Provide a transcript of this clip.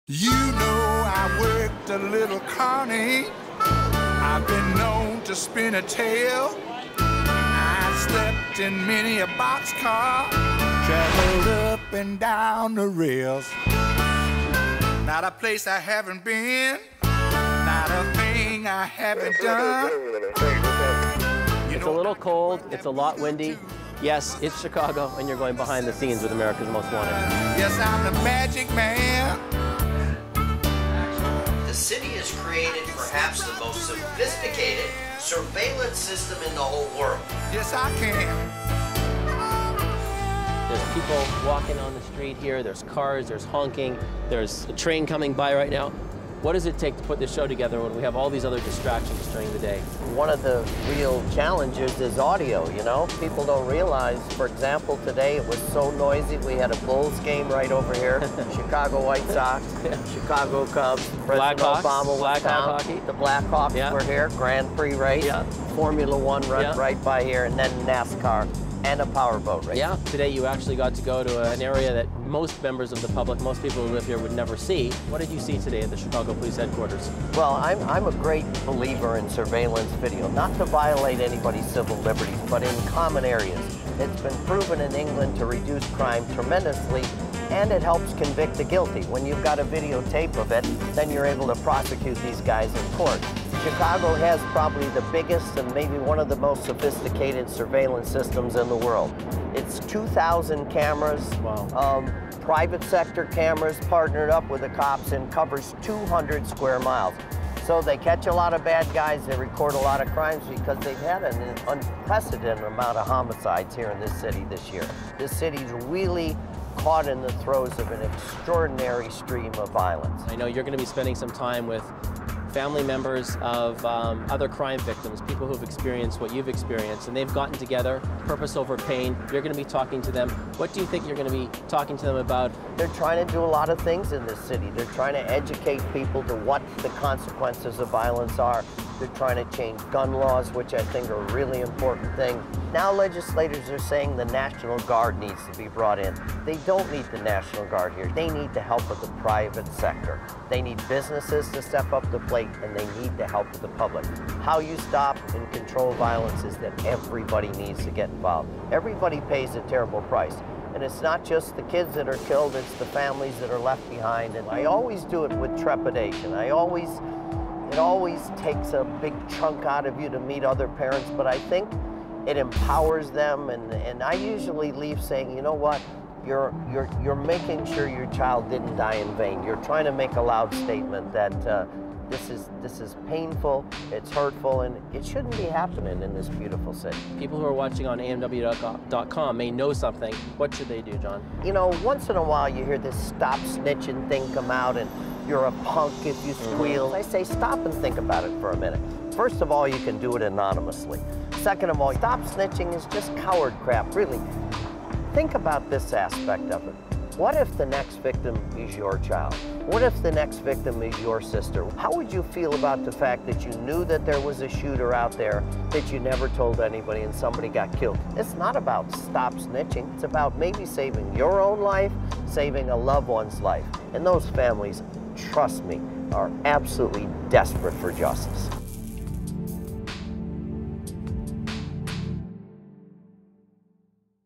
You know I worked a little carny. I've been known to spin a tale. I slept in many a boxcar, traveled up and down the rails. Not a place I haven't been, not a thing I haven't done. It's a little cold, it's a lot windy. Yes, it's Chicago, and you're going behind the scenes with America's Most Wanted. Yes, I'm the magic man. The city has created perhaps the most sophisticated surveillance system in the whole world. Yes, I can. There's people walking on the street here, there's cars, there's honking, there's a train coming by right now. What does it take to put this show together when we have all these other distractions during the day? One of the real challenges is audio, you know? People don't realize, for example, today it was so noisy. We had a Bulls game right over here, Chicago White Sox, Chicago Cubs, President Obama was down. Hockey. The Blackhawks were here, Grand Prix race, Formula One run right by here, and then NASCAR. And a powerboat race. Yeah, today you actually got to go to an area that most members of the public, most people who live here would never see. What did you see today at the Chicago Police Headquarters? Well, I'm a great believer in surveillance video, not to violate anybody's civil liberties, but in common areas. It's been proven in England to reduce crime tremendously, and it helps convict the guilty. When you've got a videotape of it, then you're able to prosecute these guys in court. Chicago has probably the biggest and maybe one of the most sophisticated surveillance systems in the world. It's 2,000 cameras, private sector cameras partnered up with the cops, and covers 200 square miles. So they catch a lot of bad guys, they record a lot of crimes because they've had an unprecedented amount of homicides here in this city this year. This city's really caught in the throes of an extraordinary stream of violence. I know you're going to be spending some time with family members of other crime victims, people who've experienced what you've experienced, and they've gotten together, purpose over pain. You're going to be talking to them. What do you think you're going to be talking to them about? They're trying to do a lot of things in this city. They're trying to educate people to what the consequences of violence are. They're trying to change gun laws, which I think are a really important thing. Now legislators are saying the National Guard needs to be brought in. They don't need the National Guard here. They need the help of the private sector. They need businesses to step up to the plate, and they need the help of the public. How you stop and control violence is that everybody needs to get involved. Everybody pays a terrible price. And it's not just the kids that are killed, it's the families that are left behind. And I always do it with trepidation. It always takes a big chunk out of you to meet other parents, but I think it empowers them, and I usually leave saying, you know what, you're making sure your child didn't die in vain. You're trying to make a loud statement that this is painful, it's hurtful, and it shouldn't be happening in this beautiful city. People who are watching on AMW.com may know something. What should they do, John? You know, once in a while you hear this stop snitching thing come out, and you're a punk if you squeal. I say stop and think about it for a minute. First of all, you can do it anonymously. Second of all, stop snitching is just coward crap, really. Think about this aspect of it. What if the next victim is your child? What if the next victim is your sister? How would you feel about the fact that you knew that there was a shooter out there, that you never told anybody, and somebody got killed? It's not about stop snitching. It's about maybe saving your own life, saving a loved one's life. And those families, trust me, are absolutely desperate for justice.